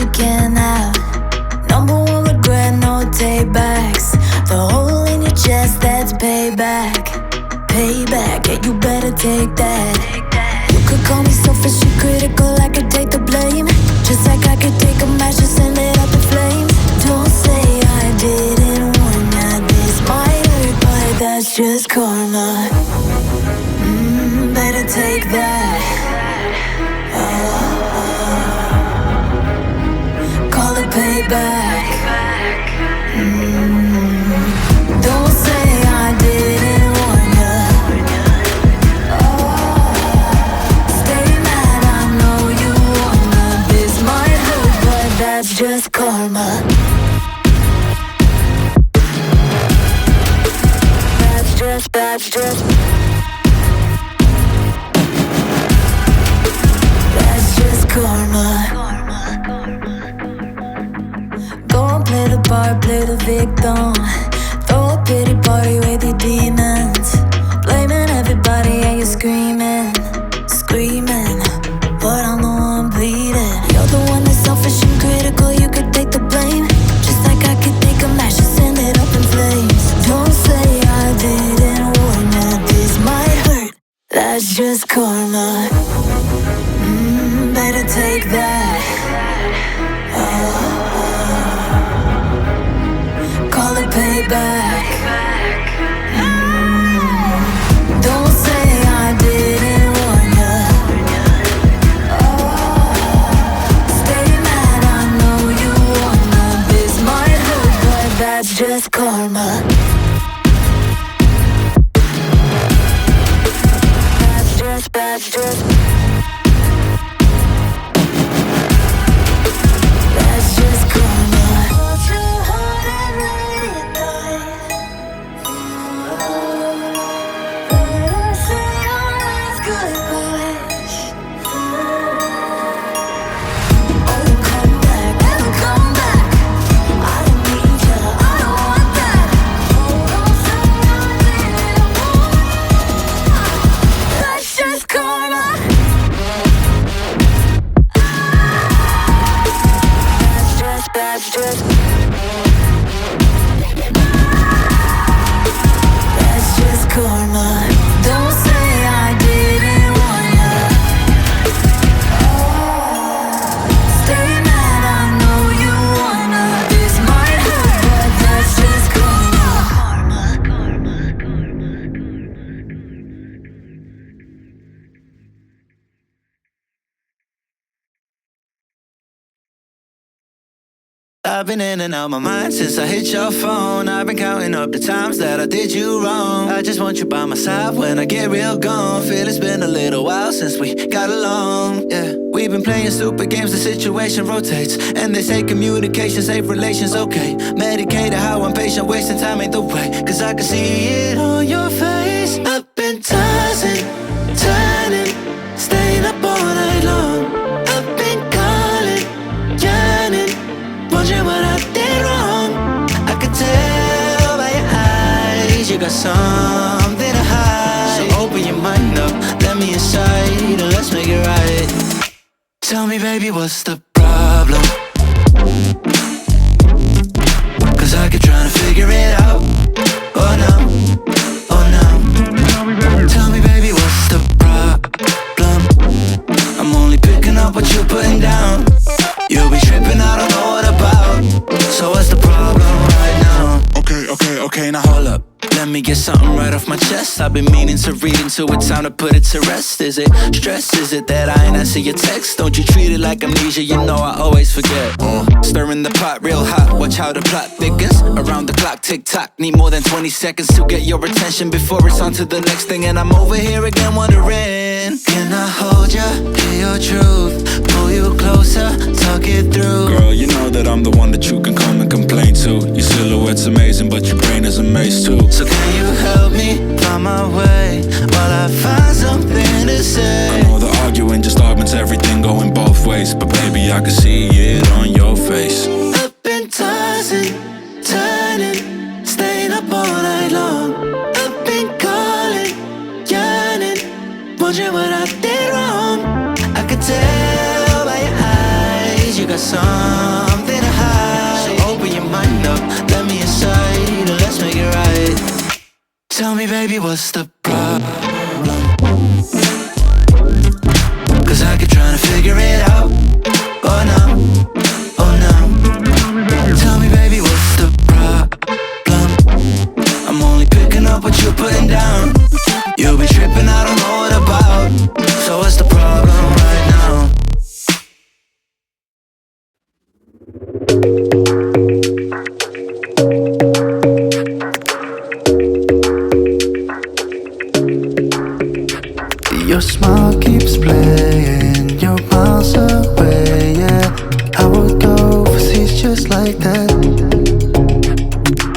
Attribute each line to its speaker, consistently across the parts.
Speaker 1: you can't have. Number one regret, no taybacks. The hole in your chest, that's payback. Payback, yeah, you better take that. You could call me selfish and critical, I could take the blame. Just like I could take a match and send it up in flames. Don't say I didn't warn ya. This might hurt, but that's just karma. Better take that. Call it payback. Don't say I didn't warn ya. Stay mad, I know you wanna. This might hurt, but that's just karma. That's just karma. Go and play the part, play the victim. Throw a pity party with your demons. Blaming everybody and you're screaming, screaming. But I'm the one bleeding. You're the one that's selfish and critical, you could take the blame. Just like I could take a match and send it up in flames. Don't say I didn't warn ya. This might hurt, that's just karma. Better take that. Call it payback. Don't say I didn't warn ya. Stay mad, I know you wanna. This might hurt, but that's just karma. That's just karma. Hold your heart and let it die. Better say our last goodbyes. Oh, come back, come back. I don't need ya, I don't want that. Oh, don't say I didn't want. That's just karma. That's just karma. Don't say I didn't warn ya. Stay mad, I know you wanna. This might hurt, but that's just karma.
Speaker 2: I've been in and out my mind since I hit your phone. I've been counting up the times that I did you wrong. I just want you by my side when I get real gone. Feel it's been a little while since we got along, yeah. We've been playing stupid games, the situation rotates. And they say communication, save relations, okay. Medicated how I'm patient, wasting time ain't the way. Cause I can see it on your face. I've been tossing, turning, staying up all night long. I've been calling, yearning, wondering what I did wrong. I could tell by your eyes you got something to hide. So open your mind up, let me inside, and let's make it right. Tell me, baby, what's the problem? Cause I keep trying to figure it out. Oh no, oh no. Tell me, baby, what's the problem? I'm only picking up what you're putting down. You'll be tripping, I don't know what about. So what's the problem right now? Okay, now hold up. Let me get something right off my chest. I've been meaning to read into it, time to put it to rest. Is it stress? Is it that I ain't answer your text? Don't you treat it like amnesia, you know I always forget. Stirring the pot real hot, watch how the plot thickens. Around the clock, tick tock, need more than 20 seconds to get your attention before it's on to the next thing. And I'm over here again wondering, can I hold ya, hear your truth, pull you closer, talk it through?
Speaker 3: Girl, you know that I'm the one that you can come and complain to. Your silhouette's amazing, but your brain is a maze too.
Speaker 2: So can you help me find my way while I find something to say?
Speaker 3: I know the arguing just augments everything going both ways, but baby, I can see it on your face.
Speaker 2: I've been tossing, turning, staying up all night long. I've been calling, yearning, wondering what I did wrong. I could tell by your eyes you got something to hide. So open your mind up, let me inside, and let's make it right. Tell me, baby, what's the problem? Cause I keep trying to figure it out. Oh no, oh no. Tell me, baby, what's the problem? I'm only picking up what you're putting down. You'll be tripping, I don't know what about. So what's the problem right now?
Speaker 4: Your smile keeps playing, you're miles away, yeah. I would go overseas just like that.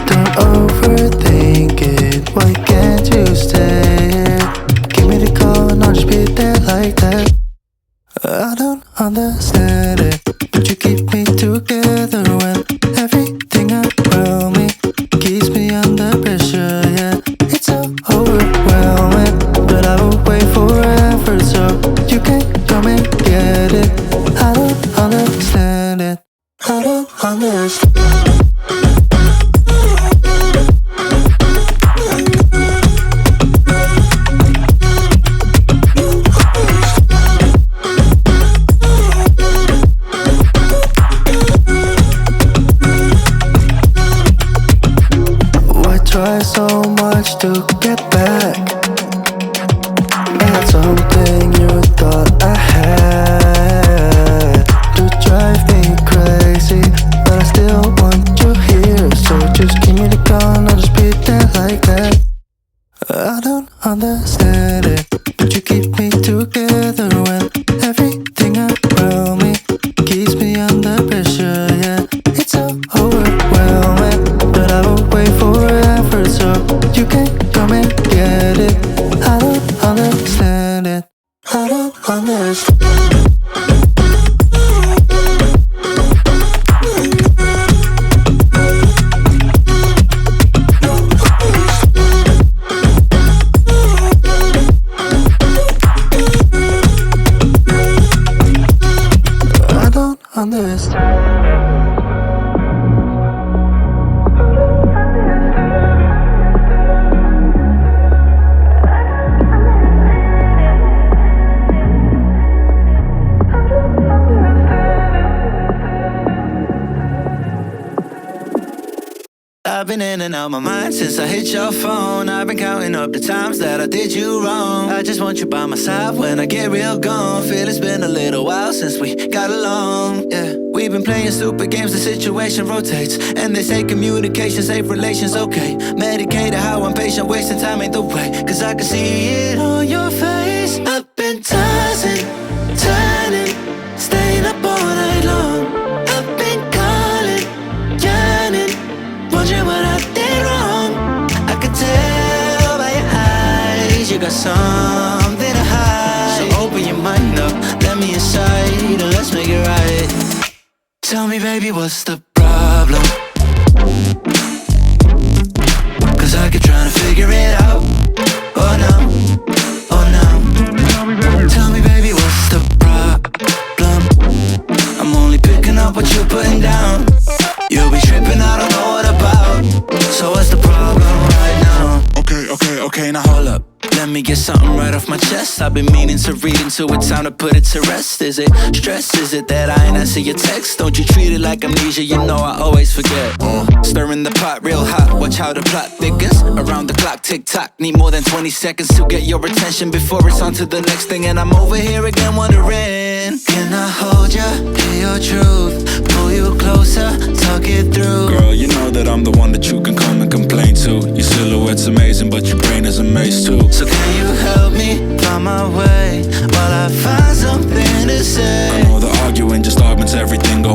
Speaker 4: Don't overthink it, why can't you stay here? Give me the call and I'll just be there like that. I don't understand it, but you keep me together when everything around me keeps me under pressure, yeah. It's so overwhelming, but I will wait forever so you can come and get it. I don't understand it, I don't understand. Try so much to get back. I had something you thought I had to drive me crazy, but I still want you here. So just give me the call and I'll just be there like that. I don't understand it, but you keep me together when everything around me keeps me under pressure, yeah. It's so overwhelming, but I will wait forever so you can come and get it. I don't understand it, I don't understand. I don't understand.
Speaker 2: I've been in and out my mind since I hit your phone. I've been counting up the times that I did you wrong. I just want you by my side when I get real gone. Feel it's been a little while since we got along, yeah. We've been playing stupid games, the situation rotates, and they say communication, safe relations, okay. Medicated how I'm patient, wasting time ain't the way. Cause I can see it on your face. I've been tossing, turning, staying up all night long. I've been calling, yearning, wondering what I did wrong. I could tell by your eyes you got something to hide. So open your mind up, let me inside, and let's make it right. Tell me, baby, what's the problem? Cause I keep trying to figure it out. Oh no, oh no. Tell me, baby, what's the problem? I'm only picking up what you're putting down. You'll be tripping, I don't know what about. So what's the problem right now?
Speaker 3: Okay, now hold up.
Speaker 2: Let me get something right off my chest. I've been meaning to read into it, time to put it to rest. Is it stress? Is it that I ain't answer your text? Don't you treat it like amnesia, you know I always forget. Stirring the pot real hot, watch how the plot thickens. Around the clock, tick tock, need more than 20 seconds to get your attention before it's on to the next thing. And I'm over here again wondering, can I hold ya, hear your truth, pull you closer, talk it through?
Speaker 3: Girl, you know that I'm the one that you can come and complain to. Your silhouette's amazing, but your brain is a maze too.
Speaker 2: So can you help me find my way while I find something to say?
Speaker 3: I know the arguing just augments everything. Go